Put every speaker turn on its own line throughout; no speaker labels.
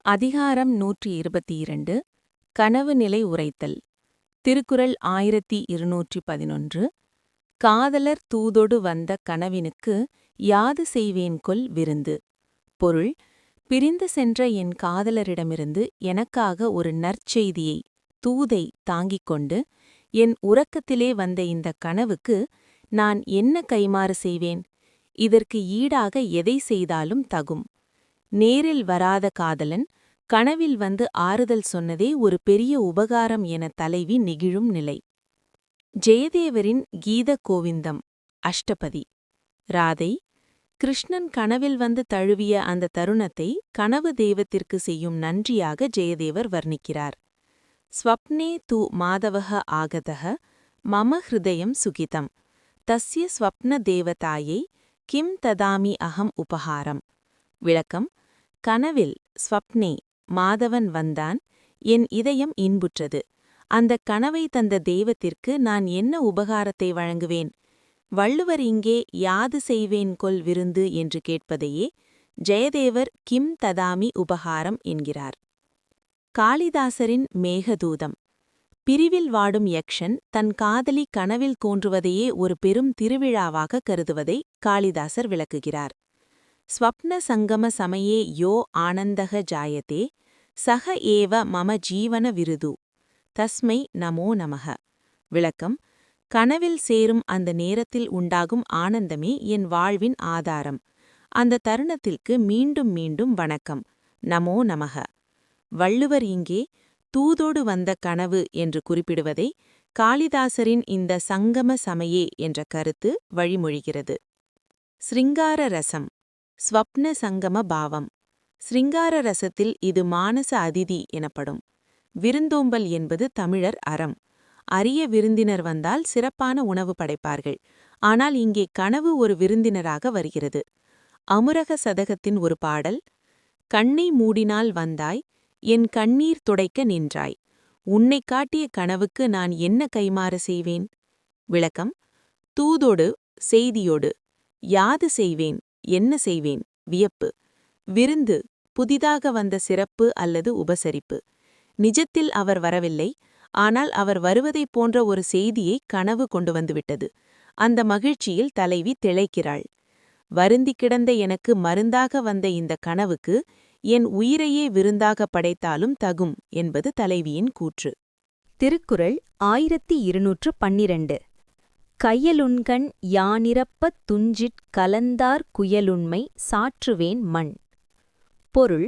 அதிகாரம் 122 கனவு நிலை உரைத்தல். திருக்குறள் 1211. காதலர் தூதொடு வந்த கனவினுக்கு யாது செய்வேன்கொல் விருந்து. பொருள்: பிரிந்து சென்ற என் காதலரிடமிருந்து எனக்காக ஒரு நற்செய்தியை, தூதை தாங்கிக் கொண்டு என் உறக்கத்திலே வந்த இந்தக் கனவுக்கு நான் என்ன கைமாறு செய்வேன்? இதற்கு ஈடாக எதை செய்தாலும் தகும். நேரில் வராத காதலன் கனவில் வந்து ஆறுதல் சொன்னதே ஒரு பெரிய உபகாரம் என தலைவி நெகிழும் நிலை. ஜெயதேவரின் கீத கோவிந்தம் அஷ்டபதி. ராதை: கிருஷ்ணன் கனவில் வந்து தழுவிய அந்த தருணத்தை கனவு தெய்வத்திற்கு செய்யும் நன்றியாக ஜெயதேவர் வர்ணிக்கிறார். ஸ்வப்னே து மாதவஹ ஆகதஹ மம ஹ்ருதயம் சுகிதம் தஸ்ய ஸ்வப்ன தேவதாயை கிம் ததாமி அகம் உபஹாரம். விளக்கம்: கனவில் ஸ்வப்னே மாதவன் வந்தான், என் இதயம் இன்புற்றது. அந்தக் கனவை தந்த தெய்வத்திற்கு நான் என்ன உபகாரத்தை வழங்குவேன்? வள்ளுவர் இங்கே யாது செய்வேன்கொல் விருந்து என்று கேட்பதையே ஜெயதேவர் கிம் ததாமி உபகாரம் என்கிறார். காளிதாசரின் மேகதூதம். பிரிவில் வாடும் யக்ஷன் தன் காதலி கனவில் தோன்றுவதையே ஒரு பெரும் திருவிழாவாக கருதுவதை காளிதாசர் விளக்குகிறார். ஸ்வப்ன சங்கம சமயே யோ ஆனந்தக ஜாயதே சக ஏவ மம ஜீவன விருது தஸ்மை நமோ நமக. விளக்கம்: கனவில் சேரும் அந்த நேரத்தில் உண்டாகும் ஆனந்தமே என் வாழ்வின் ஆதாரம். அந்த தருணத்திற்கு மீண்டும் மீண்டும் வணக்கம், நமோ நமக. வள்ளுவர் இங்கே தூதோடு வந்த கனவு என்று குறிப்பிடுவதை காளிதாசரின் இந்த சங்கம சமயே என்ற கருத்து வழிமொழிகிறது. சிருங்கார ரசம். ஸ்வப்ன சங்கம பாவம். சிருங்கார ரசத்தில் இது மானச அதிதி எனப்படும். விருந்தோம்பல் என்பது தமிழர் அறம். அரிய விருந்தினர் வந்தால் சிறப்பான உணவு படைப்பார்கள். ஆனால் இங்கே கனவு ஒரு விருந்தினராக வருகிறது. அமுரக சதகத்தின் ஒரு பாடல்: கண்ணை மூடினால் வந்தாய், என் கண்ணீர் துடைக்க நின்றாய், உன்னைக் காட்டிய கனவுக்கு நான் என்ன கைமாறு செய்வேன்? விளக்கம்: தூதொடு, செய்தியோடு. யாது செய்வேன், என்ன செய்வேன்? வியப்பு. விருந்து, புதிதாக வந்த சிறப்பு அல்லது உபசரிப்பு. நிஜத்தில் அவர் வரவில்லை, ஆனால் அவர் வருவதைப் போன்ற ஒரு செய்தியை கனவு கொண்டு வந்துவிட்டது. அந்த மகிழ்ச்சியில் தலைவி திளைக்கிறாள். வருந்திக் கிடந்த எனக்கு மருந்தாக வந்த இந்த கனவுக்கு என் உயிரையே விருந்தாக படைத்தாலும் தகும் என்பது தலைவியின் கூற்று.
திருக்குறள் 1212. கையலுண்கண் யானிரப்பத் துஞ்சிற் கலந்தார் குயலுண்மை சாற்றுவேன் மண். பொருள்: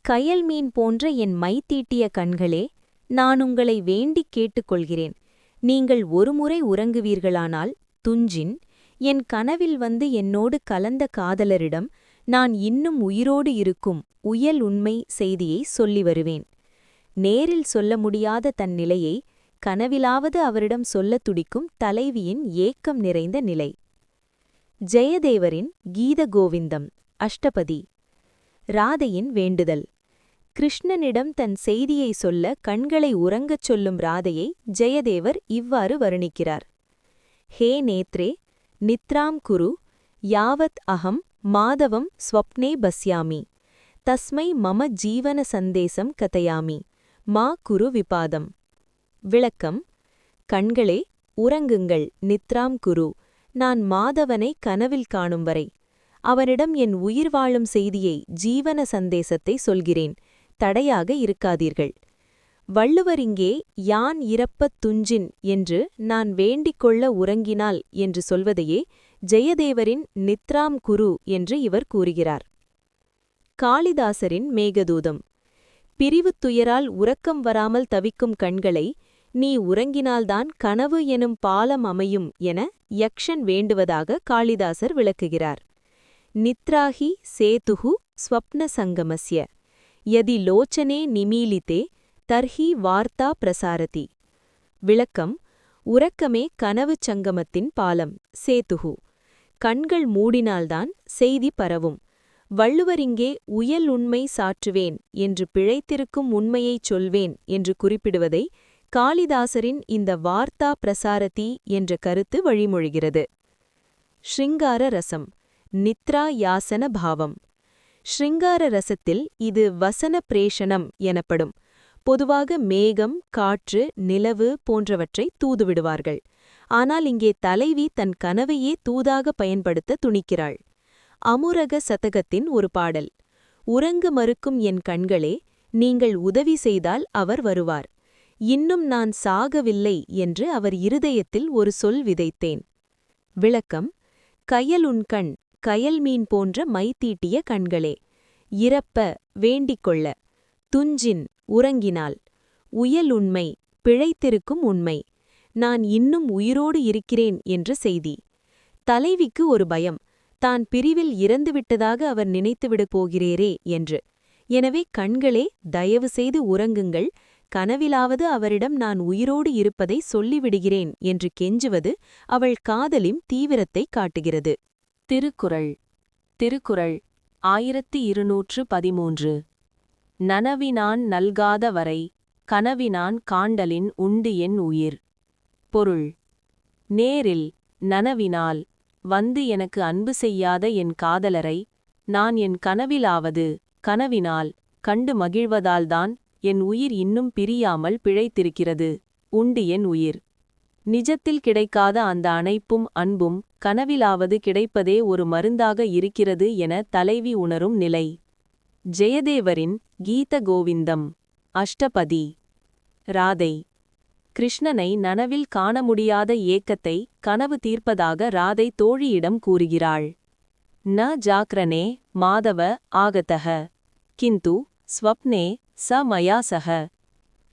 கயல்மீன் போன்ற என் மை தீட்டிய கண்களே, நான் உங்களை வேண்டிக் கேட்டுக்கொள்கிறேன். நீங்கள் ஒருமுறை உறங்குவீர்களானால் துஞ்சின், என் கனவில் வந்து என்னோடு கலந்த காதலரிடம் நான் இன்னும் உயிரோடு இருக்கும் உயல் உண்மை செய்தியை சொல்லி வருவேன். நேரில் சொல்ல முடியாத தன் நிலையை கனவிலாவது அவரிடம் சொல்லத் துடிக்கும் தலைவியின் ஏக்கம் நிறைந்த நிலை. ஜெயதேவரின் கீத கோவிந்தம் அஷ்டபதி. ராதையின் வேண்டுதல். கிருஷ்ணனிடம் தன் செய்தியை சொல்ல கண்களை உறங்கச் சொல்லும் ராதையை ஜெயதேவர் இவ்வாறு வர்ணிக்கிறார்: ஹே நேத்ரே நித்ராம் குரு யாவத் அகம் மாதவம் ஸ்வப்னே பஸ்யாமி தஸ்மை மம ஜீவன சந்தேசம் கதயாமி மா குரு விபாதம். விளக்கம்: கண்களே, உறங்குங்கள், நித்ராம் குரு. நான் மாதவனை கனவில் காணும் வரை அவனிடம் என் உயிர் வாழும் செய்தியை, ஜீவன சந்தேசத்தை சொல்கிறேன். தடையாக இருக்காதீர்கள். வள்ளுவர் இங்கே யான் இறப்பத் துஞ்சின் என்று நான் வேண்டிக் கொள்ள உறங்கினால் என்று சொல்வதையே ஜெயதேவரின் நித்ராம் குரு என்று இவர் கூறுகிறார். காளிதாசரின் மேகதூதம். பிரிவுத் துயரால் உறக்கம் வராமல் தவிக்கும் கண்களை நீ உறங்கினால்தான் கனவு எனும் பாலம் அமையும் என யக்ஷன் வேண்டுவதாக காளிதாசர் விளக்குகிறார். நித்ராஹி சேதுஹு ஸ்வப்ன சங்கமஸ்ய யதி லோச்சனே நிமீலிதே தர்ஹி வார்த்தா பிரசாரதி. விளக்கம்: உறக்கமே கனவுச் சங்கமத்தின் பாலம், சேதுஹு. கண்கள் மூடினால்தான் செய்தி பரவும். வள்ளுவர் இங்கே உயல் உண்மை சாற்றுவேன் என்று பிழைத்திருக்கும் உண்மையைச் சொல்வேன் என்று குறிப்பிடுவதை காளிதாசரின் இந்த வார்த்தா பிரசாரதி என்ற கருத்து வழிமொழிகிறது. ஸ்ருங்கார ரசம். நித்ரா யாசன பாவம். ஸ்ருங்கார ரசத்தில் இது வசன பிரேஷனம் எனப்படும். பொதுவாக மேகம், காற்று, நிலவு போன்றவற்றை தூதுவிடுவார்கள். ஆனால் இங்கே தலைவி தன் கனவையே தூதாக பயன்படுத்த துணிக்கிறாள். அமுரக சதகத்தின் ஒரு பாடல். உறங்க மறுக்கும் என் கண்களே, நீங்கள் உதவி செய்தால் அவர் வருவார். இன்னும் நான் சாகவில்லை என்று அவர் இருதயத்தில் ஒரு சொல் விதைத்தேன். விளக்கம்: கயல் உன்கண், கயல் மீன் போன்ற மைத்தீட்டிய கண்களே. இறப்ப, வேண்டிக்கொள்ள. துஞ்சின், உறங்கினால். உயல் உண்மை, பிழைத்திருக்கும் உண்மை. நான் இன்னும் உயிரோடு இருக்கிறேன் என்ற செய்தி. தலைவிக்கு ஒரு பயம், தான் பிரிவில் இறந்துவிட்டதாக அவர் நினைத்துவிடப் போகிறேரே என்று. எனவே கண்களே, தயவு செய்து உறங்குங்கள், கனவிலாவது அவரிடம் நான் உயிரோடு இருப்பதை சொல்லிவிடுகிறேன் என்று கெஞ்சுவது அவள் காதலின் தீவிரத்தை காட்டுகிறது.
திருக்குறள். திருக்குறள் 1213. நனவினான் நல்காத வரை கனவினான் காண்டலின் உண்டு என் உயிர். பொருள்: நேரில், நனவினால் வந்து எனக்கு அன்பு செய்யாத என் காதலரை நான் என் கனவிலாவது கனவினால் கண்டு மகிழ்வதால்தான் என் உயிர் இன்னும் பிரியாமல் பிழைத்திருக்கிறது. உண்டு என் உயிர். நிஜத்தில் கிடைக்காத அந்த அணைப்பும் அன்பும் கனவிலாவது கிடைப்பதே ஒரு மருந்தாக இருக்கிறது என தலைவி உணரும் நிலை. ஜெயதேவரின் கீத கோவிந்தம். அஷ்டபதி. ராதை. கிருஷ்ணனை நனவில் காண முடியாத ஏக்கத்தை கனவு தீர்ப்பதாக ராதை தோழியிடம் கூறுகிறாள். ந ஜாக்ரனே மாதவ ஆகதஹ கிந்து ஸ்வப்னே ச மயா சஹ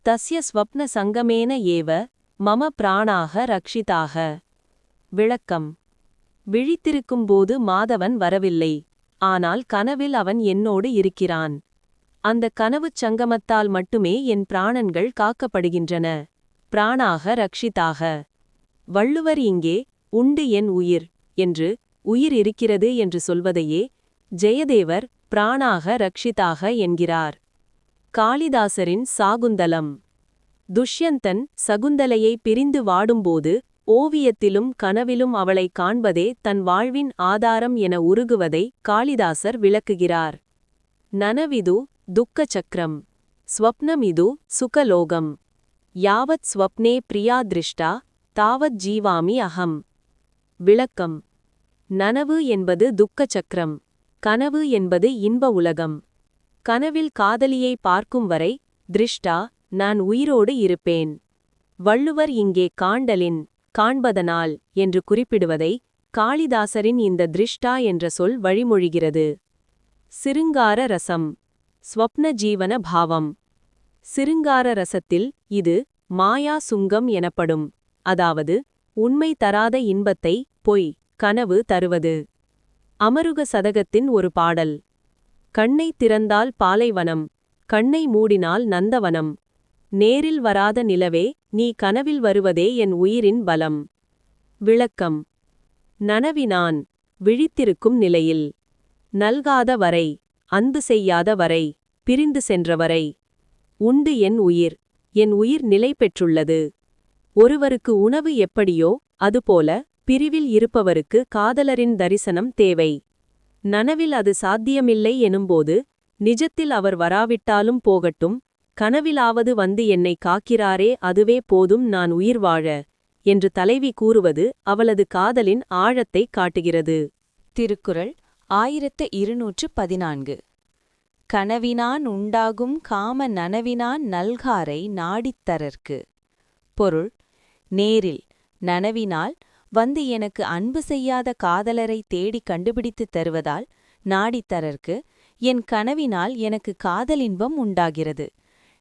தஸ்ய ஸ்வப்ன சங்கமேன ஏவ மம பிராணாக ரக்ஷிதாக. விளக்கம்: விழித்திருக்கும்போது மாதவன் வரவில்லை, ஆனால் கனவில் அவன் என்னோடு இருக்கிறான். அந்த கனவுச் சங்கமத்தால் மட்டுமே என் பிராணன்கள் காக்கப்படுகின்றன. பிராணாக ரக்ஷிதாக. வள்ளுவர் இங்கே உண்டு என் உயிர் என்று, உயிர் இருக்கிறது என்று சொல்வதையே ஜெயதேவர் பிராணாக ரக்ஷிதாக என்கிறார். காளிதாசரின் சாகுந்தலம். துஷ்யந்தன் சகுந்தலையை பிரிந்து வாடும்போது ஓவியத்திலும் கனவிலும் அவளை காண்பதே தன் வாழ்வின் ஆதாரம் என உருகுவதை காளிதாசர் விளக்குகிறார். நனவிது துக்க சக்கரம், ஸ்வப்னமிது சுகலோகம். யாவத் ஸ்வப்னே பிரியா திருஷ்டா தாவத் ஜீவாமி அகம். விளக்கம்: நனவு என்பது துக்க சக்கரம், கனவு என்பது இன்ப உலகம். கனவில் காதலியை பார்க்கும் வரை திருஷ்டா நான் உயிரோடு இருப்பேன். வள்ளுவர் இங்கே காண்டலின், காண்பதனால் என்று குறிப்பிடுவதை காளிதாசரின் இந்த திருஷ்டா என்ற சொல் வழிமொழிகிறது. சிருங்கார ரசம். ஸ்வப்ன ஜீவன பாவம். சிருங்கார ரசத்தில் இது மாயா சுங்கம் எனப்படும், அதாவது உண்மை தராத இன்பத்தை பொய், கனவு தருவது. அமருக சதகத்தின் ஒரு பாடல். கண்ணை திறந்தால் பாலைவனம், கண்ணை மூடினால் நந்தவனம். நேரில் வராத நிலவே, நீ கனவில் வருவதே என் உயிரின் பலம். விளக்கம்: நனவினான், விழித்திருக்கும் நிலையில். நல்காத வரை, அன்பு செய்யாத வரை, பிரிந்து சென்றவரை. உண்டு என் உயிர், என் உயிர் நிலை பெற்றுள்ளது. ஒருவருக்கு உணவு எப்படியோ அதுபோல பிரிவில் இருப்பவருக்கு காதலரின் தரிசனம் தேவை. நனவில் அது சாத்தியமில்லை எனும்போது நிஜத்தில் அவர் வராவிட்டாலும் போகட்டும், கனவிலாவது வந்து என்னை காக்கிறாரே அதுவே போதும் நான் உயிர் வாழ என்று தலைவி கூறுவது அவளது காதலின் ஆழத்தைக் காட்டுகிறது.
திருக்குறள் 1214. கனவினான் உண்டாகும் காம நனவினான் நல்காரை நாடித்தரற்கு. பொருள்: நேரில், நனவினால் வந்து எனக்கு அன்பு செய்யாத காதலரை தேடி கண்டுபிடித்துத் தருவதால் நாடித்தரற்கு என் கனவினால் எனக்கு காதலின்பம் உண்டாகிறது.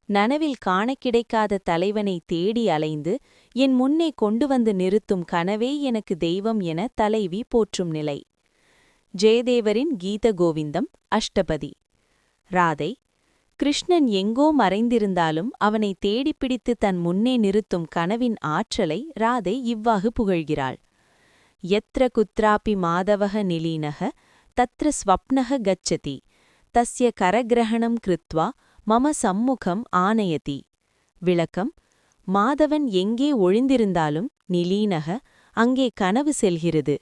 நனவில் காணக் கிடைக்காத தலைவனை தேடி அலைந்து என் முன்னே கொண்டு வந்து நிறுத்தும் கனவே எனக்கு தெய்வம் என தலைவி போற்றும் நிலை. ஜெயதேவரின் கீத கோவிந்தம். அஷ்டபதி. ராதை. கிருஷ்ணன் எங்கோ மறைந்திருந்தாலும் அவனை தேடிப்பிடித்து தன் முன்னே நிறுத்தும் கனவின் ஆற்றலை ராதை இவ்வாறு புகழ்கிறாள். யத்ர குத்ராபி மாதவக நிலீனக தத்ர ஸ்வப்னக கச்சதி தஸ்ய கரகிரஹணம் கிருத்வா மம சம்முகம் ஆனயதி. விளக்கம்: மாதவன் எங்கே ஒழிந்திருந்தாலும் நிலீனக அங்கே கனவு செல்கிறது.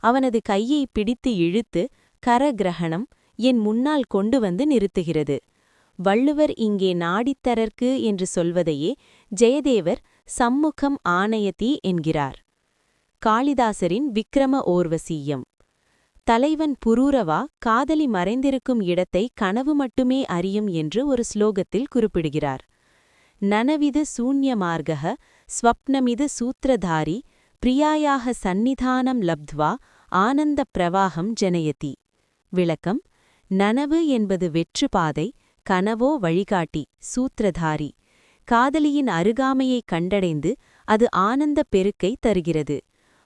அவனது கையை பிடித்து இழுத்து கரகிரஹணம் என் முன்னால் கொண்டு வந்து நிறுத்துகிறது. வள்ளுவர் இங்கே நாடித்தரற்கு என்று சொல்வதையே ஜெயதேவர் சம்முகம் ஆணையதி என்கிறார். காளிதாசரின் விக்ரம ஓர்வசீயம். தலைவன் புரூரவா காதலி மறைந்திருக்கும் இடத்தை கனவு மட்டுமே அறியும் என்று ஒரு ஸ்லோகத்தில் குறிப்பிடுகிறார். நனவிது சூன்யமார்கः ஸ்வப்னமிது சூத்ரதாரி பிரியாயாக சந்நிதானம் லப்த்வா ஆனந்த பிரவாகம் ஜனயதி. விளக்கம்: நனவு என்பது வெற்றுப்பாதை, கனவோ வழிகாட்டி, சூத்ரதாரி. காதலியின் அருகாமையை கண்டடைந்து அது ஆனந்த பெருக்கை தருகிறது.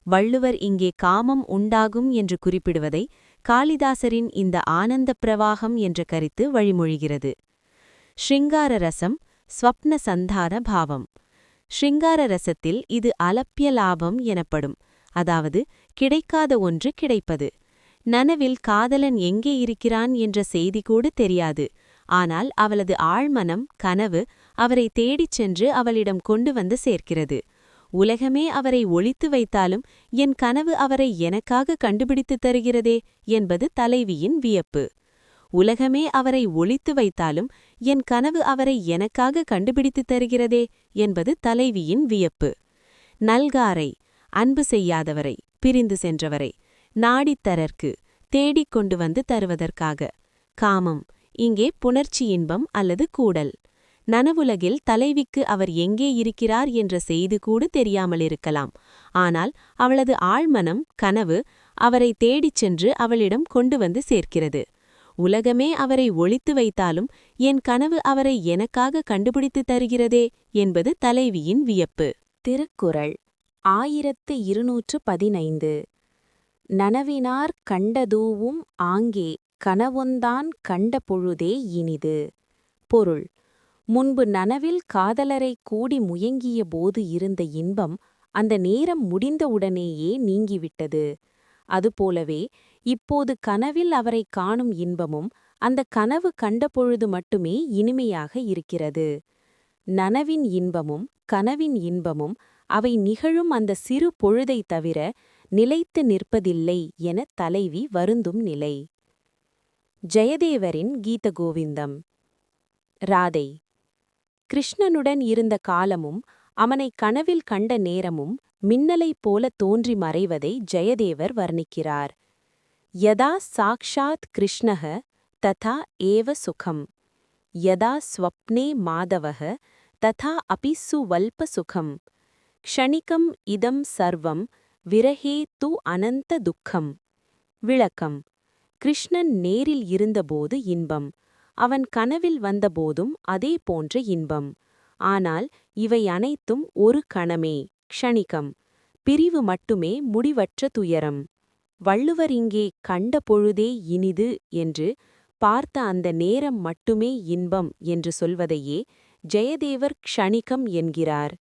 வள்ளுவர் இங்கே காமம் உண்டாகும் என்று குறிப்பிடுவதை காளிதாசரின் இந்த ஆனந்த பிரவாகம் என்ற கருத்து வழிமொழிகிறது. ஷிங்கார ரசம், ஸ்வப்ன சந்தான பாவம். ஷிங்கார ரசத்தில் இது அலப்பிய லாபம் எனப்படும், அதாவது கிடைக்காத ஒன்று கிடைப்பது. நனவில் காதலன் எங்கே இருக்கிறான் என்ற செய்தி கூட தெரியாது. ஆனால் அவளது ஆழ்மனம், கனவு அவரை தேடிச் சென்று அவளிடம் கொண்டு வந்து சேர்க்கிறது. உலகமே அவரை ஒளித்து வைத்தாலும் என் கனவு அவரை எனக்காக கண்டுபிடித்துத் தருகிறதே என்பது தலைவியின் வியப்பு. உலகமே அவரை ஒளித்து வைத்தாலும் என் கனவு அவரை எனக்காக கண்டுபிடித்துத் தருகிறதே என்பது தலைவியின் வியப்பு. நல்காரை, அன்பு செய்யாதவரை, பிரிந்து சென்றவரை. நாடித்தரற்கு, தேடிக் கொண்டு வந்து தருவதற்காக. காமம், இங்கே புணர்ச்சி இன்பம் அல்லது கூடல். நனவுலகில் தலைவிக்கு அவர் எங்கே இருக்கிறார் என்ற செய்தி கூட தெரியாமலிருக்கலாம். ஆனால் அவளது ஆழ்மனம், கனவு அவரை தேடிச் சென்று அவளிடம் கொண்டு வந்து சேர்க்கிறது. உலகமே அவரை ஒளித்து வைத்தாலும் என் கனவு அவரை எனக்காக கண்டுபிடித்துத் தருகிறதே என்பது தலைவியின் வியப்பு.
திருக்குறள் 1215. நனவினார் கண்டதூவும் ஆங்கே கனவொந்தான் கண்ட பொழுதே இனிது. பொருள்: முன்பு நனவில் காதலரை கூடி முயங்கிய போது இருந்த இன்பம் அந்த நேரம் முடிந்தவுடனேயே நீங்கிவிட்டது. அதுபோலவே இப்போது கனவில் அவரை காணும் இன்பமும் அந்த கனவு கண்டபொழுது மட்டுமே இனிமையாக இருக்கிறது. நனவின் இன்பமும் கனவின் இன்பமும் அவை நிகழும் அந்த சிறு பொழுதை தவிர நிலைத்து நிற்பதில்லை என தலைவி வருந்தும் நிலை. ஜெயதேவரின் கீதகோவிந்தம். ராதை. கிருஷ்ணனுடன் இருந்த காலமும் அவனை கனவில் கண்ட நேரமும் மின்னலைப் போல தோன்றி மறைவதை ஜெயதேவர் வர்ணிக்கிறார். யதா சாக்ஷாத் கிருஷ்ணः ததா ஏவ சுகம், யதா ஸ்வப்னே மாதவः ததா அபி சுவல்ப சுகம், க்ஷணிகம் இதம் சர்வம் விரஹே து அனந்த துக்கம். விளக்கம்: கிருஷ்ணன் நேரில் இருந்தபோது இன்பம், அவன் கனவில் வந்தபோதும் அதே போன்ற இன்பம். ஆனால் இவை அனைத்தும் ஒரு கணமே, க்ஷணிகம். பிரிவு மட்டுமே முடிவற்ற துயரம். வள்ளுவர் இங்கே கண்ட பொழுதே இனிது என்று, பார்த்த அந்த நேரம் மட்டுமே இன்பம் என்று சொல்வதையே ஜெயதேவர் க்ஷணிகம் என்கிறார்.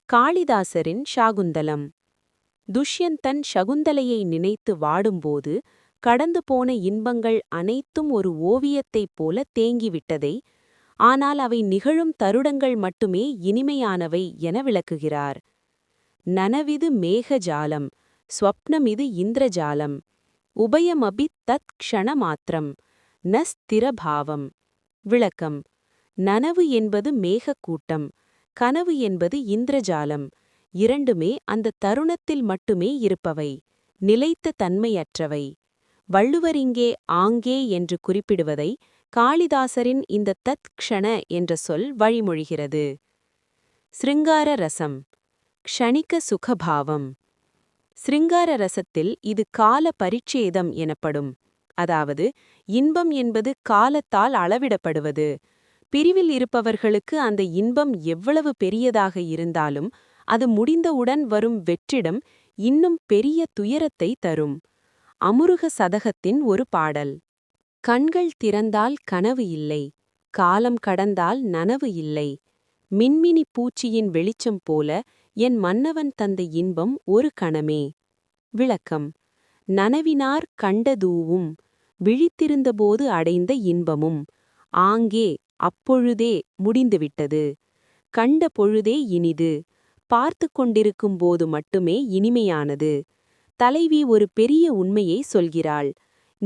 காளிதாசரின் சாகுந்தலம். துஷ்யந்தன் சகுந்தலையை நினைத்து வாடும்போது கடந்து போன இன்பங்கள் அனைத்தும் ஒரு ஓவியத்தைப் போல தேங்கிவிட்டதை, ஆனால் அவை நிகழும் தருடங்கள் மட்டுமே இனிமையானவை என விளக்குகிறார். நனவிது மேகஜாலம், ஸ்வப்னமிது இந்திரஜாலம், உபயமபி தத் க்ஷணமாத்திரம் ந ஸ்திரபாவம். விளக்கம்: நனவு என்பது மேகக்கூட்டம், கனவு என்பது இந்திரஜாலம். இரண்டுமே அந்த தருணத்தில் மட்டுமே இருப்பவை, நிலைத்த தன்மையற்றவை. வள்ளுவர் இங்கே ஆங்கே என்று குறிப்பிடுவதை காளிதாசரின் இந்த தத் க்ஷண என்ற சொல் வழிமொழிகிறது. சிருங்கார ரசம். க்ஷணிக சுகபாவம். சிருங்கார ரசத்தில் இது கால பரிச்சேதம் எனப்படும். அதாவது இன்பம் என்பது காலத்தால் அளவிடப்படுவது. பிரிவில் இருப்பவர்களுக்கு அந்த இன்பம் எவ்வளவு பெரியதாக இருந்தாலும் அது முடிந்தவுடன் வரும் வெற்றிடம் இன்னும் பெரிய துயரத்தை தரும். அமுருக சதகத்தின் ஒரு பாடல். கண்கள் திறந்தால் கனவு இல்லை, காலம் கடந்தால் நனவு இல்லை. மின்மினி பூச்சியின் வெளிச்சம் போல என் மன்னவன் தந்த இன்பம் ஒரு கணமே. விளக்கம்: நனவினார் கண்டதூவும், விழித்திருந்தபோது அடைந்த இன்பமும், ஆங்கே அப்பொழுதே முடிந்துவிட்டது. கண்ட பொழுதே இனிது, பார்த்து கொண்டிருக்கும்போது மட்டுமே இனிமையானது. தலைவி ஒரு பெரிய உண்மையை சொல்கிறாள்.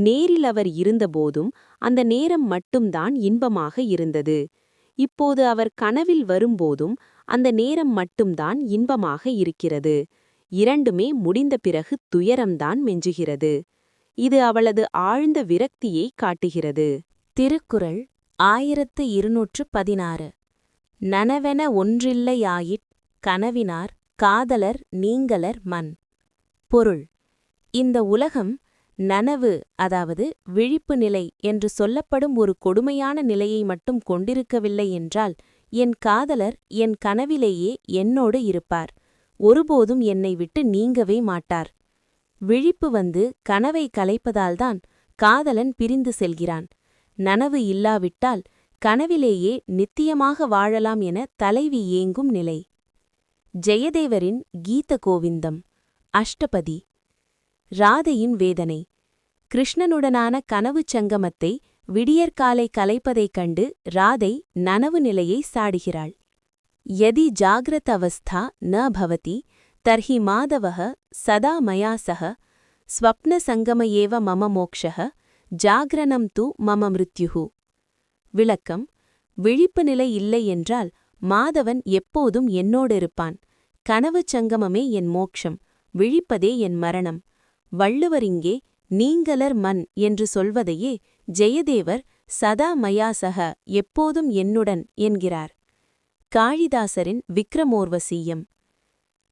நேரில் அவர் இருந்தபோதும் அந்த நேரம் மட்டும்தான் இன்பமாக இருந்தது. இப்போது அவர் கனவில் வரும்போதும் அந்த நேரம் மட்டும்தான் இன்பமாக இருக்கிறது. இரண்டுமே முடிந்த பிறகு துயரம்தான் மிஞ்சுகிறது. இது அவளது ஆழ்ந்த விரக்தியை காட்டுகிறது.
திருக்குறள் 1216. நனவென ஒன்றில்லையாயிற் கனவினார் காதலர் நீங்கலர் மன். பொருள்: இந்த உலகம் நனவு, அதாவது விழிப்பு நிலை என்று சொல்லப்படும் ஒரு கொடுமையான நிலையை மட்டும் கொண்டிருக்கவில்லை என்றால், என் காதலர் என் கனவிலேயே என்னோடு இருப்பார், ஒருபோதும் என்னை விட்டு நீங்கவே மாட்டார். விழிப்பு வந்து கனவை கலைப்பதால்தான் காதலன் பிரிந்து செல்கிறான். நனவு இல்லாவிட்டால் கனவிலேயே நித்தியமாக வாழலாம் என தலைவி ஏங்கும் நிலை. ஜெயதேவரின் கீத கோவிந்தம். அஷ்டபதி. ராதையின் வேதனை. கிருஷ்ணனுடனான கனவுச் சங்கமத்தை விடியற்காலை கலைப்பதைக் கண்டு ராதை நனவு நிலையை சாடுகிறாள். யதி ஜாக்ரத் அவஸ்தா ந பவதி தர்ஹி மாதவः சதா மயா சக ஸ்வப்ன சங்கம ஏவ மம மோக்ஷः ஜாக்ரணம் து மம மிருத்யுஹு. விளக்கம்: விழிப்பு நிலை இல்லை என்றால் மாதவன் எப்போதும் என்னோடிருப்பான். கனவுச் சங்கமமே என் மோக்ஷம், விழிப்பதே என் மரணம். வள்ளுவர் இங்கே நீங்கலர் மன் என்று சொல்வதையே ஜெயதேவர் சதா மயாசக எப்போதும் என்னுடன் என்கிறார். காளிதாசரின் விக்ரமோர்வசீயம்.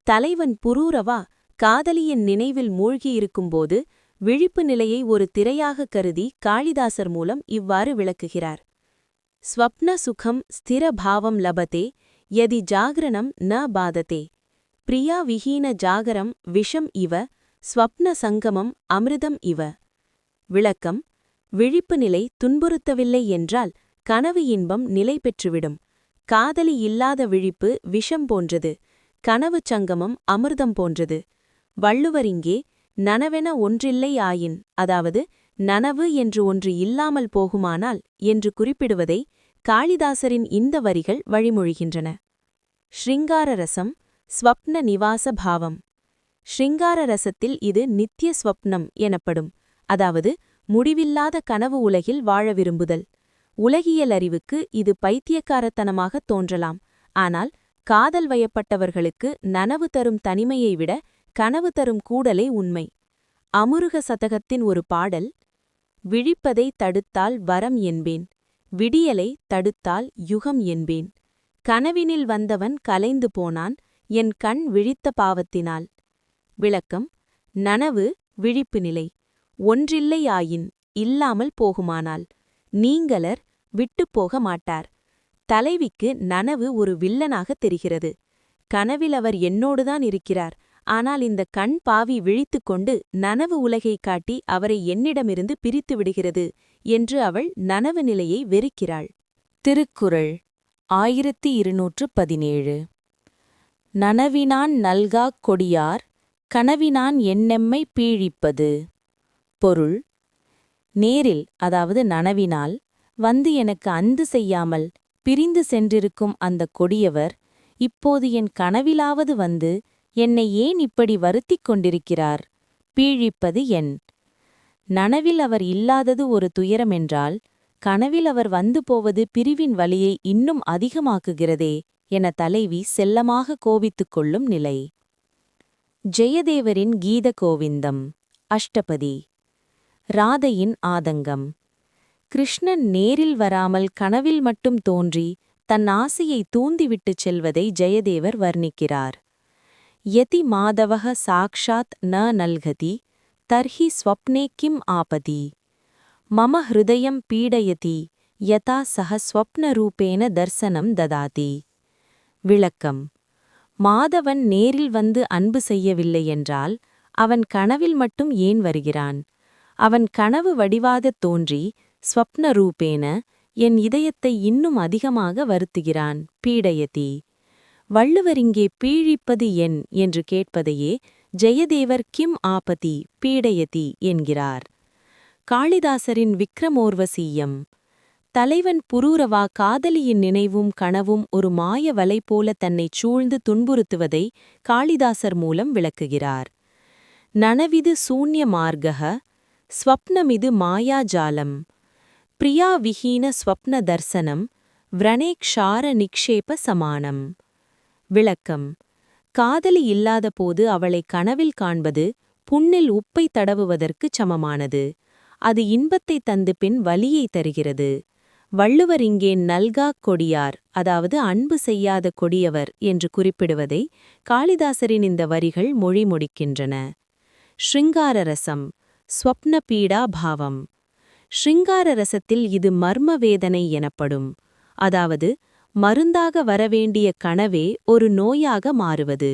தலைவன் புரூரவா காதலியின் நினைவில் மூழ்கியிருக்கும்போது விழிப்பு நிலையை ஒரு திரையாகக் கருதி காளிதாசர் மூலம் இவ்வாறு விளக்குகிறார். ஸ்வப்ன சுகம் ஸ்திர பாவம் லபதே யதி ஜாகரணம் ந பாததே. பிரியா விஹீன ஜாகரம் விஷம் இவ ஸ்வப்ன சங்கமம் அமிர்தம் இவ. விளக்கம்: விழிப்பு நிலை துன்புறுத்தவில்லை என்றால் கனவு இன்பம் நிலை பெற்றுவிடும். காதலி இல்லாத விழிப்பு விஷம் போன்றது, கனவுச் சங்கமம் அமிர்தம் போன்றது. வள்ளுவர் இங்கே நனவென ஒன்றில்லை ஆயின், அதாவது நனவு என்று ஒன்று இல்லாமல் போகுமானால் என்று குறிப்பிடுவதை காளிதாசரின் இந்த வரிகள் வழிமொழிகின்றன. ஸ்ருங்கார ரசம் ஸ்வப்ன நிவாச பாவம். ஸ்ருங்கார ரசத்தில் இது நித்திய ஸ்வப்னம் எனப்படும், அதாவது முடிவில்லாத கனவு உலகில் வாழ விரும்புதல். உலகியல் அறிவுக்கு இது பைத்தியக்காரத்தனமாகத் தோன்றலாம். ஆனால் காதல் வயப்பட்டவர்களுக்கு நனவு தரும் தனிமையை விட கனவு தரும் கூடலே உண்மை. அமுருக சதகத்தின் ஒரு பாடல்: விழிப்பதை தடுத்தால் வரம் என்பேன், விடியலை தடுத்தால் யுகம் என்பேன். கனவினில் வந்தவன் கலைந்து போனான், என் கண் விழித்த பாவத்தினால். விளக்கம்: நனவு விழிப்பு நிலை. ஒன்றில்லை ஆயின், இல்லாமல் போகுமானால். நீங்கலர் விட்டுப்போக மாட்டார். தலைவிக்கு நனவு ஒரு வில்லனாகத் தெரிகிறது. கனவில் அவர் என்னோடுதான் இருக்கிறார், ஆனால் இந்த கண் பாவி விழித்துக்கொண்டு நனவு உலகைக் காட்டி அவரை என்னிடமிருந்து பிரித்து விடுகிறது என்று அவள் நனவு நிலையை வெறுக்கிறாள். திருக்குறள் 1217. நனவினான் நல்காக் கொடியார் கனவினான் என்னெம்மை பீழிப்பது. பொருள்: நேரில், அதாவது நனவினால் வந்து எனக்கு அந்து செய்யாமல் பிரிந்து சென்றிருக்கும் அந்த கொடியவர் இப்போது என் கனவிலாவது வந்து என்னை ஏன் இப்படி வருத்திக் கொண்டிருக்கிறார்? பீழிப்பது என். நனவில் அவர் இல்லாதது ஒரு துயரமென்றால், கனவில் அவர் வந்து போவது பிரிவின் வலியை இன்னும் அதிகமாக்குகிறதே என தலைவி செல்லமாக கோபித்துக் கொள்ளும் நிலை. ஜெயதேவரின் கீத கோவிந்தம். அஷ்டபதி. ராதையின் ஆதங்கம். கிருஷ்ணன் நேரில் வராமல் கனவில் மட்டும் தோன்றி தன் ஆசையை தூண்டிவிட்டுச் செல்வதை ஜெயதேவர் வர்ணிக்கிறார். யதி மாதவः சாக்ஷாத் ந நல்கதி தர்ஹி ஸ்வப்னே கிம் ஆபதி. மம ஹ்ருதயம் பீடயதி யதா சஹ ஸ்வப்னரூபேன தர்சனம் ததாதி. விளக்கம்: மாதவன் நேரில் வந்து அன்பு செய்யவில்லை என்றால் அவன் கனவில் மட்டும் ஏன் வருகிறான்? அவன் கனவு வடிவாகத் தோன்றி ஸ்வப்னரூபேன என் இதயத்தை இன்னும் அதிகமாக வருத்துகிறான். பீடயதி. வள்ளுவர் இங்கே பீழிப்பது என் என்று கேட்பதையே ஜெயதேவர் கிம் ஆபதி பீடயதி என்கிறார். காளிதாசரின் விக்ரமோர்வசீயம். தலைவன் புரூரவா காதலியின் நினைவும் கனவும் ஒரு மாய வலை போல தன்னைச் சூழ்ந்து துன்புறுத்துவதை காளிதாசர் மூலம் விளக்குகிறார். நனவிது சூன்ய மார்கः
ஸ்வப்னமிது மாயாஜாலம். பிரியாவிஹீன ஸ்வப்ன தர்சனம் விரணேக்ஷார நிக்ஷேப சமானம். விளக்கம்: காதலி இல்லாதபோது அவளை கனவில் காண்பது புண்ணில் உப்பை தடவுவதற்குச் சமமானது. அது இன்பத்தை தந்து பின் வலியை தருகிறது. வள்ளுவர் இங்கே நல்காக் கொடியார், அதாவது அன்பு செய்யாத கொடியவர் என்று குறிப்பிடுவதை காளிதாசரின் இந்த வரிகள் மொழிமுடிக்கின்றன. ஸ்ருங்கார ரசம், ஸ்வப்ன பீடா பாவம். ஸ்ருங்கார ரசத்தில் இது மர்ம வேதனை எனப்படும். அதாவது மருந்தாக வரவேண்டிய கனவே ஒரு நோயாக மாறுவது.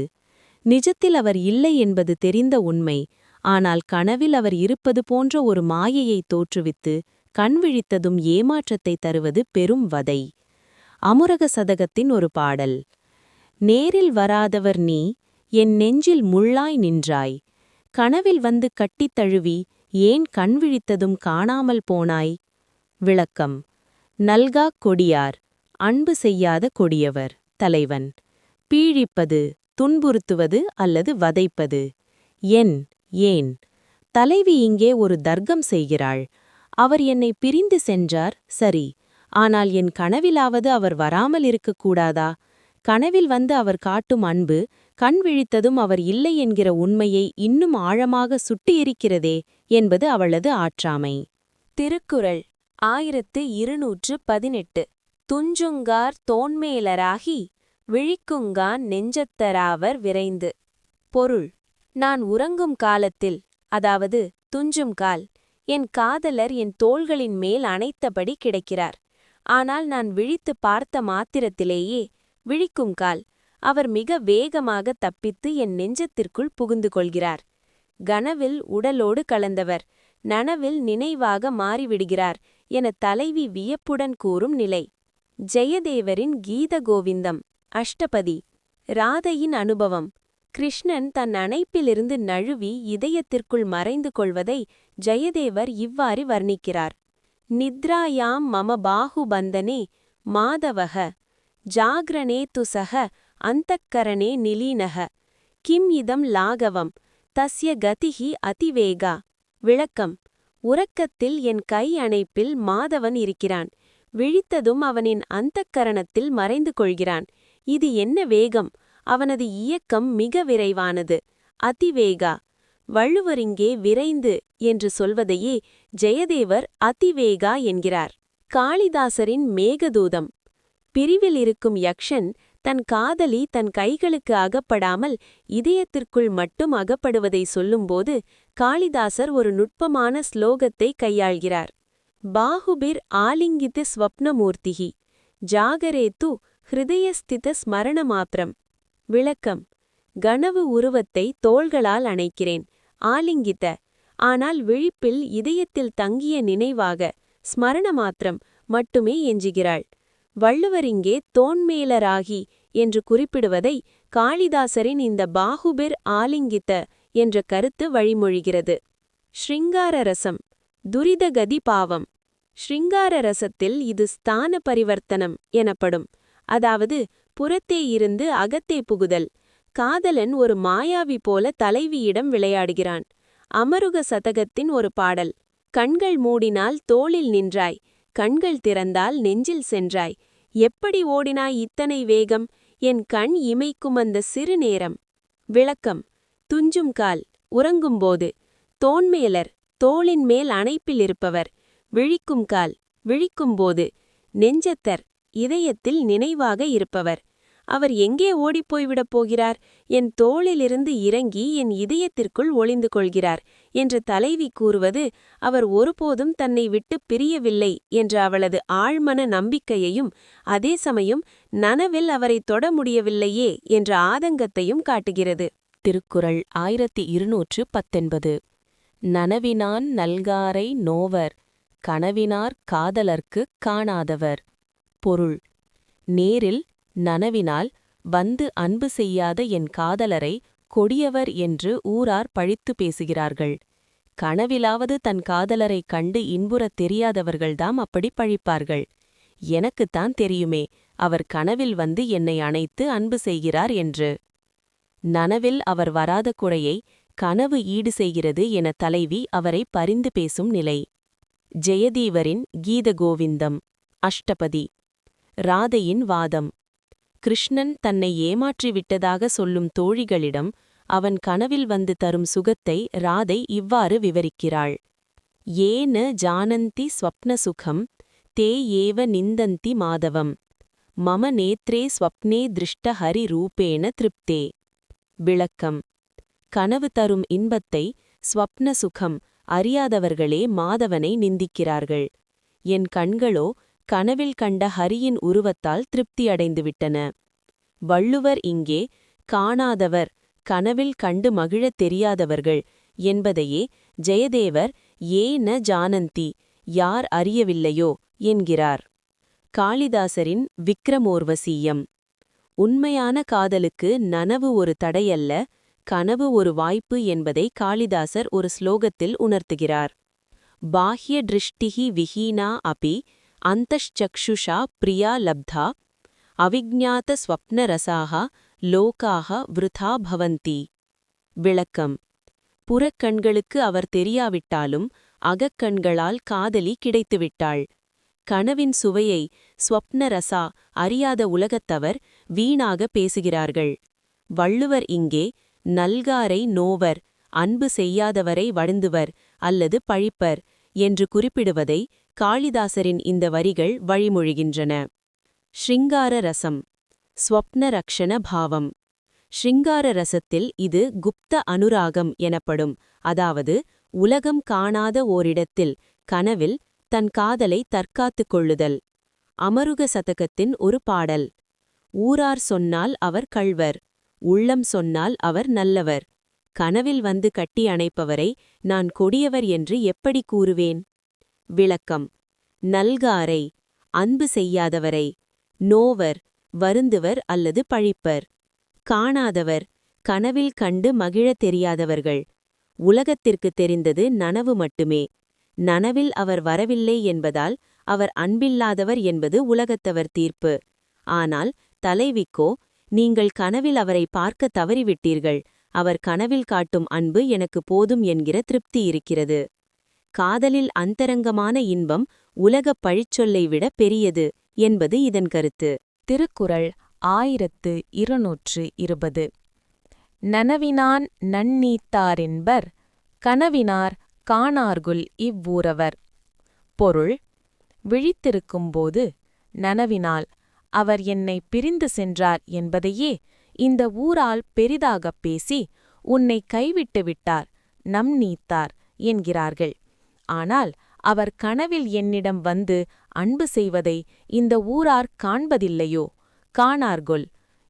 நிஜத்தில் அவர் இல்லை என்பது தெரிந்த உண்மை, ஆனால் கனவில் அவர் இருப்பது போன்ற ஒரு மாயையை தோற்றுவித்து கண் விழித்ததும் ஏமாற்றத்தை தருவது பெரும் வதை. அமுரக சதகத்தின் ஒரு பாடல். நேரில் வராதவர் நீ, என் நெஞ்சில் முள்ளாய் நின்றாய். கனவில் வந்து கட்டித் தழுவி ஏன் கண் விழித்ததும் காணாமல் போனாய்? விளக்கம்: நல்காக் கொடியார், அன்பு செய்யாத கொடியவர், தலைவன். பீழிப்பது, துன்புறுத்துவது அல்லது வதைப்பது. ஏன்? தலைவி இங்கே ஒரு தர்க்கம் செய்கிறாள். அவர் என்னை பிரிந்து சென்றார், சரி. ஆனால் என் கனவிலாவது அவர் வராமல் இருக்கக்கூடாதா? கனவில் வந்து அவர் காட்டும் அன்பு, கண் விழித்ததும் அவர் இல்லை என்கிற உண்மையை இன்னும் ஆழமாக சுட்டி எரிக்கிறதே என்பது அவளது ஆற்றாமை.
திருக்குறள் 1218. துஞ்சுங்கார் தோன்மேலராகி விழிக்குங்கான் நெஞ்சத்தராவர் விரைந்து. பொருள்: நான் உறங்கும் காலத்தில், அதாவது துஞ்சும் கால், என் காதலர் என் தோள்களின் மேல் அணைத்தபடி கிடக்கிறார். ஆனால் நான் விழித்து பார்த்த மாத்திரத்திலேயே, விழிக்கும் கால், அவர் மிக வேகமாக தப்பித்து என் நெஞ்சத்திற்குள் புகுந்து கொள்கிறார். கனவில் உடலோடு கலந்தவர் நனவில் நினைவாக மாறிவிடுகிறார் என தலைவி வியப்புடன் கூறும் நிலை. ஜெயதேவரின் கீத கோவிந்தம், அஷ்டபதி. ராதையின் அனுபவம். கிருஷ்ணன் தன் அணைப்பிலிருந்து நழுவி இதயத்திற்குள் மறைந்து கொள்வதை ஜெயதேவர் இவ்வாறு வர்ணிக்கிறார். நித்ராயாம் மம பாஹுபந்தனே மாதவக ஜாக்ரணே துசக அந்தக்கரணே நிலீனக கிம் இதம் லாகவம் தஸ்ய கதிஹி அதிவேகா. விளக்கம்: உறக்கத்தில் என் கை அணைப்பில் மாதவன் இருக்கிறான். விழித்ததும் அவனின் அந்தக்கரணத்தில் மறைந்து கொள்கிறான். இது என்ன வேகம்! அவனது இயக்கம் மிக விரைவானது. அதிவேகா. வள்ளுவரிங்கே விரைந்து என்று சொல்வதையே ஜெயதேவர் அதிவேகா என்கிறார். காளிதாசரின் மேகதூதம். பிரிவில் இருக்கும் யக்ஷன் தன் காதலி தன் கைகளுக்கு அகப்படாமல் இதயத்திற்குள் மட்டும் அகப்படுவதை சொல்லும்போது காளிதாசர் ஒரு நுட்பமான ஸ்லோகத்தை கையாள்கிறார். பாஹுபிர் ஆலிங்கித்து ஸ்வப்னமூர்த்திஹி ஜாகரேத்து ஹிருதயஸ்தித ஸ்மரணமாத்திரம். விளக்கம்: கனவு உருவத்தை தோள்களால் அணைக்கிறேன், ஆலிங்கித்த. ஆனால் விழிப்பில் இதயத்தில் தங்கிய நினைவாக ஸ்மரணமாத்திரம் மட்டுமே எஞ்சுகிறாள். வள்ளுவரிங்கே தோன்மேலராகி என்று குறிப்பிடுவதை காளிதாசரின் இந்த பாஹுபிர் ஆலிங்கித்த என்ற கருத்து வழிமொழிகிறது. ஸ்ருங்கார ரசம். துரிதகதி பாவம். ஸ்ருங்கார ரசத்தில் இது ஸ்தான பரிவர்த்தனம் எனப்படும். அதாவது புறத்தே இருந்து அகத்தே புகுதல். காதலன் ஒரு மாயாவி போல தலைவியிடம் விளையாடுகிறான். அமருக சதகத்தின் ஒரு பாடல். கண்கள் மூடினால் தோளில் நின்றாய், கண்கள் திறந்தால் நெஞ்சில் சென்றாய். எப்படி ஓடினாய் இத்தனை வேகம், என் கண் இமைக்கும் அந்த சிறு நேரம். விளக்கம்: துஞ்சும் கால், உறங்கும்போது. தோன்மேலர், தோளின் மேல் அணைப்பில் இருப்பவர். விழிக்கும் கால், விழிக்கும்போது. நெஞ்சத்தர், இதயத்தில் நினைவாக இருப்பவர். அவர் எங்கே ஓடிப்போய்விடப் போகிறார்? என் தோளிலிருந்து இறங்கி என் இதயத்திற்குள் ஒளிந்து கொள்கிறார் என்று தலைவி கூறுவது அவர் ஒருபோதும் தன்னை விட்டு பிரியவில்லை என்ற அவளது ஆழ்மன நம்பிக்கையையும், அதே சமயம் நனவில் அவரை தொட முடியவில்லையே என்ற ஆதங்கத்தையும் காட்டுகிறது.
திருக்குறள் 1219. நனவினான் நல்காரை நோவர், கனவினார் காதலர்க்குக் காணாதவர். பொருள்: நேரில் நனவினால் வந்து அன்பு செய்யாத என் காதலரை கொடியவர் என்று ஊரார் பழித்து பேசுகிறார்கள். கனவிலாவது தன் காதலரைக் கண்டு இன்புறத் தெரியாதவர்கள்தாம் அப்படி பழிப்பார்கள். எனக்குத்தான் தெரியுமே, அவர் கனவில் வந்து என்னை அணைத்து அன்பு செய்கிறார் என்று. நனவில் அவர் வராத குறையை
கனவு ஈடு செய்கிறது என தலைவி அவரை பரிந்து பேசும் நிலை. ஜெயதேவரின் கீதகோவிந்தம் அஷ்டபதி. ராதையின் வாதம். கிருஷ்ணன் தன்னை ஏமாற்றிவிட்டதாக சொல்லும் தோழிகளிடம் அவன் கனவில் வந்து தரும் சுகத்தை ராதை இவ்வாறு விவரிக்கிறாள். ஏன ஜானந்தி ஸ்வப்னசுகம் தே ஏவ நிந்தந்தி மாதவம் மம நேத்ரே ஸ்வப்னே திருஷ்ட ஹரி ரூபேண திருப்தே. விளக்கம். கனவு தரும் இன்பத்தை ஸ்வப்ன சுகம் அறியாதவர்களே மாதவனை நிந்திக்கிறார்கள். என் கண்களோ கனவில் கண்ட ஹரியின் உருவத்தால் திருப்தியடைந்துவிட்டன. வள்ளுவர் இங்கே காணாதவர், கனவில் கண்டு மகிழத் தெரியாதவர்கள் என்பதையே ஜெயதேவர் ஏன ஜானந்தி, யார் அறியவில்லையோ என்கிறார். காளிதாசரின் விக்ரமோர்வசீயம். உண்மையான காதலுக்கு நனவு ஒரு தடையல்ல, கனவு ஒரு வாய்ப்பு என்பதை காளிதாசர் ஒரு ஸ்லோகத்தில் உணர்த்துகிறார். பாஹ்ய திருஷ்டிஹி விஹீனா அபி அந்தச்சக்ஷுஷா பிரியா லப்தா அவிஜ்ஞாத ஸ்வப்ன ரசாஹா லோகாஹ விருதா பவந்தி. விளக்கம். புறக்கண்களுக்கு அவர் தெரியாவிட்டாலும் அகக்கண்களால் காதலி கிடைத்துவிட்டாள். கனவின் சுவையை ஸ்வப்ன ரசா அறியாத உலகத்தவர் வீணாக பேசுகிறார்கள். வள்ளுவர் இங்கே நல்காரை நோவர், அன்பு செய்யாதவரை வழுந்துவர் அல்லது பழிப்பர் என்று குறிப்பிடுவதை காளிதாசரின் இந்த வரிகள் வழிமொழிகின்றன. ஷிங்கார ரசம். ஸ்வப்ன ரக்ஷண பாவம். ஷிங்கார ரசத்தில் இது குப்த அனுராகம் எனப்படும், அதாவது உலகம் காணாத ஓரிடத்தில் கனவில் தன் காதலை தற்காத்துக் கொள்ளுதல். அமருக சதகத்தின் ஒரு பாடல். ஊரார் சொன்னால் அவர் கள்வர், உள்ளம் சொன்னால் அவர் நல்லவர். கனவில் வந்து கட்டி அணைப்பவரை நான் கொடியவர் என்று எப்படி கூறுவேன்? விளக்கம். நல்காரை அன்பு செய்யாதவரை, நோவர் வருந்துவர் அல்லது பழிப்பர், காணாதவர் கனவில் கண்டு மகிழத் தெரியாதவர்கள். உலகத்திற்கு தெரிந்தது நனவு மட்டுமே. நனவில் அவர் வரவில்லை என்பதால் அவர் அன்பில்லாதவர் என்பது உலகத்தவர் தீர்ப்பு. ஆனால் தலைவிக்கோ, நீங்கள் கனவில் அவரை பார்க்க தவறிவிட்டீர்கள், அவர் கனவில் காட்டும் அன்பு எனக்கு போதும் என்கிற திருப்தி இருக்கிறது. காதலில் அந்தரங்கமான இன்பம் உலகப் பழிச்சொல்லை விட பெரியது என்பது இதன் கருத்து.
திருக்குறள் 1220. நனவினான் நன்னீத்தாரென்பர், கனவினார் காணார்குல் இவ்வூரவர். பொருள். விழித்திருக்கும்போது நனவினால் அவர் என்னை பிரிந்து சென்றார் என்பதையே இந்த ஊரால் பெரிதாகப் பேசி உன்னை கைவிட்டு விட்டார், நம் நீத்தார் என்கிறார்கள். ஆனால் அவர் கனவில் என்னிடம் வந்து அன்பு செய்வதை இந்த ஊரார் காண்பதில்லையோ, காணார்கொல்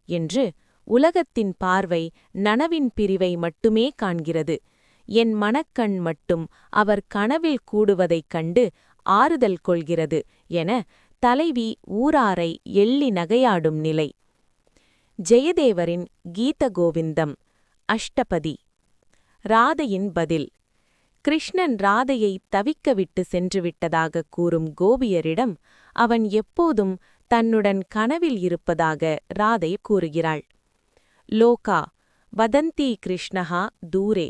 என்று உலகத்தின் பார்வை நனவின் பிரிவை மட்டுமே காண்கிறது. என் மனக்கண் மட்டும் அவர் கனவில் கூடுவதைக் கண்டு ஆறுதல் கொள்கிறது என தலைவி ஊராரை எள்ளி நகையாடும் நிலை. ஜெயதேவரின் கீதகோவிந்தம் அஷ்டபதி. ராதையின் பதில். கிருஷ்ணன் ராதையை தவிக்க விட்டு சென்றுவிட்டதாகக் கூறும் கோபியரிடம் அவன் எப்போதும் தன்னுடன் கனவில் இருப்பதாக ராதை கூறுகிறாள். லோகா வதந்தி கிருஷ்ணஹா தூரே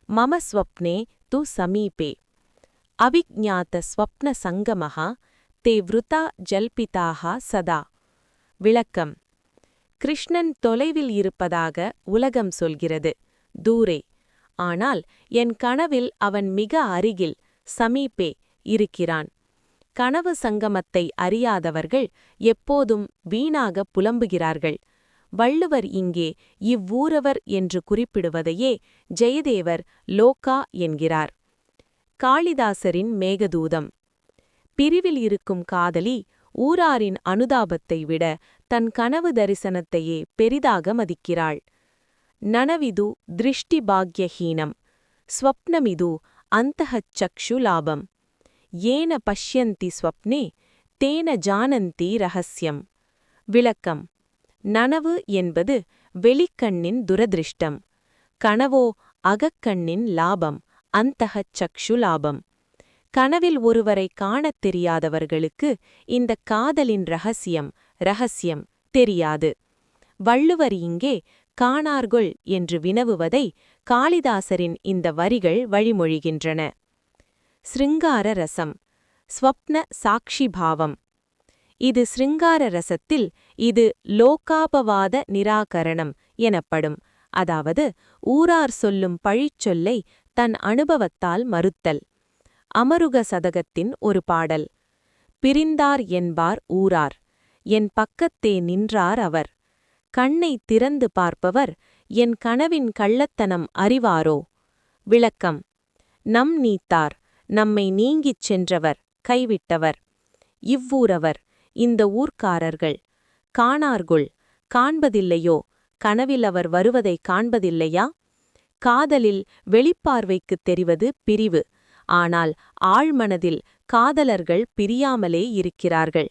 மம ஸ்வப்னே து சமீபே அவிஜ்ஞாத ஸ்வப்ன சங்கமஹா தே விருதா ஜல்பிதாஹா சதா. விளக்கம். கிருஷ்ணன் தொலைவில் இருப்பதாக உலகம் சொல்கிறது, தூரே. ஆனால் என் கனவில் அவன் மிக அருகில், சமீபே இருக்கிறான். கனவு சங்கமத்தை அறியாதவர்கள் எப்போதும் வீணாக புலம்புகிறார்கள். வள்ளுவர் இங்கே இவ்வூரவர் என்று குறிப்பிடுவதையே ஜெயதேவர் லோகா என்கிறார். காளிதாசரின் மேகதூதம். பிரிவில் இருக்கும் காதலி ஊராரின் அனுதாபத்தை விட தன் கனவு தரிசனத்தையே பெரிதாக மதிக்கிறாள். நனவிது திருஷ்டி பாக்யஹீனம் ஸ்வப்னமிது அந்தஹச்சக்ஷு லாபம் ஏன பஷ்யந்தி ஸ்வப்னே தேன ஜானந்தி ரகசியம். விளக்கம். நனவு என்பது வெளிக்கண்ணின் துரதிருஷ்டம், கனவோ அகக்கண்ணின் லாபம், அந்தஹச்சக்ஷு லாபம். கனவில் ஒருவரை காணத் தெரியாதவர்களுக்கு இந்த காதலின் ரகசியம் தெரியாது. வள்ளுவர் இங்கே காணார்கொள் என்று வினவுவதை காளிதாசரின் இந்த வரிகள் வழிமொழிகின்றன. சிருங்கார ரசம், ஸ்வப்ன சாட்சிபாவம். இது சிருங்கார ரசத்தில் இது லோகாபவாத நிராகரணம் எனப்படும். அதாவது ஊரார் சொல்லும் பழிச்சொல்லை தன் அனுபவத்தால் மறுத்தல். அமருக சதகத்தின் ஒரு பாடல். பிரிந்தார் என்பார் ஊரார், என் பக்கத்தே நின்றார் அவர். கண்ணை திறந்து பார்ப்பவர் என் கனவின் கள்ளத்தனம் அறிவாரோ? விளக்கம். நம் நீத்தார், நம்மை நீங்கிச் சென்றவர், கைவிட்டவர். இவ்வூரவர், இந்த ஊர்க்காரர்கள். காணார்கொள், காண்பதில்லையோ? கனவில் அவர் வருவதை காண்பதில்லையா? காதலில் வெளிப்பார்வைக்குத் தெரிவது பிரிவு. ஆனால் ஆழ்மனதில் காதலர்கள் பிரியாமலே இருக்கிறார்கள்.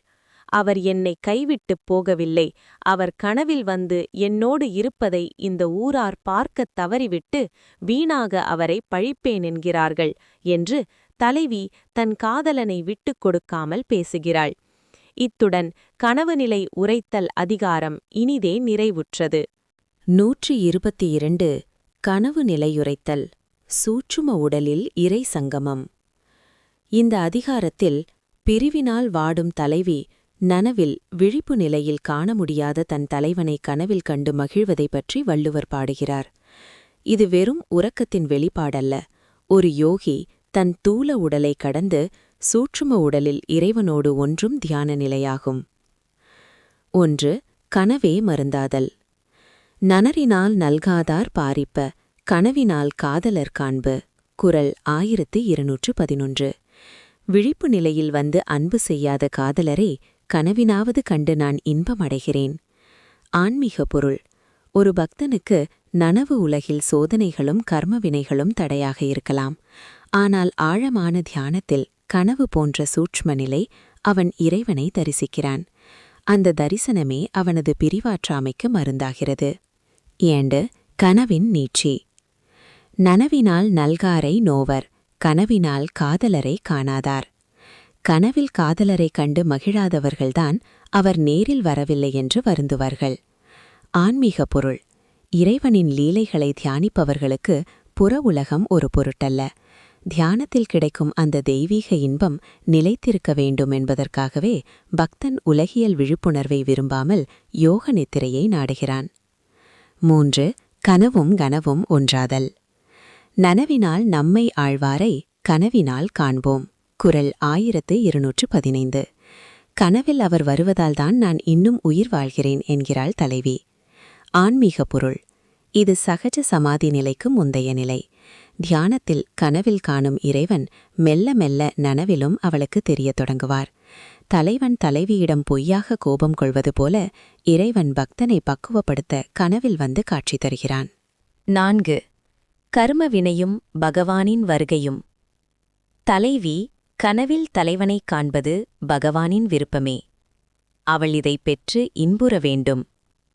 அவர் என்னை கைவிட்டுப் போகவில்லை, அவர் கனவில் வந்து என்னோடு இருப்பதை இந்த ஊரார் பார்க்கத் தவறிவிட்டு வீணாக அவரை பழிப்பேன் என்கிறார்கள் என்று தலைவி தன் காதலனை விட்டுக் கொடுக்காமல் பேசுகிறாள். இத்துடன் கனவுநிலை உரைத்தல் அதிகாரம் இனிதே நிறைவுற்றது.
122 கனவு நிலையுரைத்தல், சூட்சும உடலில் இறை சங்கமம். இந்த அதிகாரத்தில் பிரிவினால் வாடும் தலைவி நனவில் விழிப்பு நிலையில் காண முடியாத தன் தலைவனை கனவில் கண்டு மகிழ்வதைப் பற்றி வள்ளுவர் பாடுகிறார். இது வெறும் உறக்கத்தின் வெளிப்பாடல்ல. ஒரு யோகி தன் தூல உடலை கடந்து சூட்சும உடலில் இறைவனோடு ஒன்றும் தியான நிலையாகும். 1. கனவே மருந்தாதல். நனரினால் நல்காதார் பாரிப்ப, கனவினால் காதலர் காண்பு. குறள் 1211. விழிப்பு நிலையில் வந்து அன்பு செய்யாத காதலரை கனவினாவது கண்டு நான் இன்பமடைகிறேன். ஆன்மீக பொருள். ஒரு பக்தனுக்கு நனவு உலகில் சோதனைகளும் கர்மவினைகளும் தடையாக இருக்கலாம். ஆனால் ஆழமான தியானத்தில் கனவு போன்ற சூட்ச்ம நிலை அவன் இறைவனை தரிசிக்கிறான். அந்த தரிசனமே அவனது பிரிவாற்றாமைக்கு மருந்தாகிறது. 2. கனவின் நீட்சி. நனவினால் நல்காரை நோவர், கனவினால் காதலரை காணாதார். கனவில் காதலரை கண்டு மகிழாதவர்கள்தான் அவர் நேரில் வரவில்லை என்று வருந்துவார்கள். ஆன்மீக பொருள். இறைவனின் லீலைகளை தியானிப்பவர்களுக்கு புற உலகம் ஒரு பொருட்டல்ல. தியானத்தில் கிடைக்கும் அந்த தெய்வீக இன்பம் நிலைத்திருக்க வேண்டும் என்பதற்காகவே பக்தன் உலகியல் விழிப்புணர்வை விரும்பாமல் யோக நித்திரையை நாடுகிறான். 3. கனவும் கனவும் ஒன்றாதல். நனவினால் நம்மை ஆழ்வாரை கனவினால் காண்போம். குறள் 1215. கனவில் அவர் வருவதால்தான் நான் இன்னும் உயிர் வாழ்கிறேன் என்கிறாள் தலைவி. ஆன்மீக பொருள். இது சகஜ சமாதி நிலைக்கு முந்தைய நிலை. தியானத்தில் கனவில் காணும் இறைவன் மெல்ல மெல்ல நனவிலும் அவளுக்கு தெரியத் தொடங்குவார். தலைவன் தலைவியிடம் பொய்யாக கோபம் கொள்வது போல இறைவன் பக்தனை பக்குவப்படுத்த கனவில் வந்து காட்சி தருகிறான்.
4. கர்ம வினையும் பகவானின் வருகையும். தலைவி கனவில் தலைவனைக் காண்பது பகவானின் விருப்பமே. அவள் இதைப் பெற்று இன்புற வேண்டும்.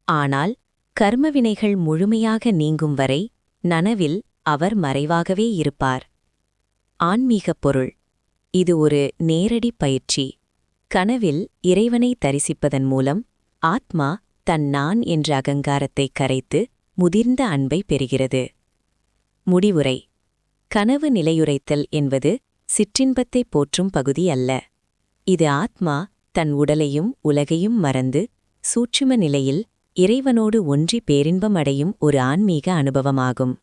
ஆனால் கர்மவினைகள் முழுமையாக நீங்கும் வரை நனவில் அவர் மறைவாகவே இருப்பார். ஆன்மீகப் பொருள். இது ஒரு நேரடி பயிற்சி. கனவில் இறைவனை தரிசிப்பதன் மூலம் ஆத்மா தன் நான் என்ற அகங்காரத்தை கரைத்து முதிர்ந்த அன்பை பெறுகிறது. முடிவுரை. கனவு நிலையுரைத்தல் என்பது சிற்றின்பத்தைப் போற்றும் பகுதி அல்ல. இது ஆத்மா தன் உடலையும் உலகையும் மறந்து சூட்சும நிலையில் இறைவனோடு ஒன்றி பேரின்பம் அடையும் ஒரு ஆன்மீக அனுபவமாகும்.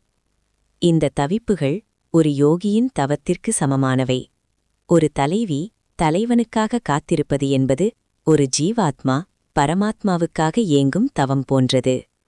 இந்த தவிப்புகள் ஒரு யோகியின் தவத்திற்கு சமமானவை. ஒரு தலைவி தலைவனுக்காக காத்திருப்பது என்பது ஒரு ஜீவாத்மா பரமாத்மாவுக்காக ஏங்கும் தவம் போன்றது.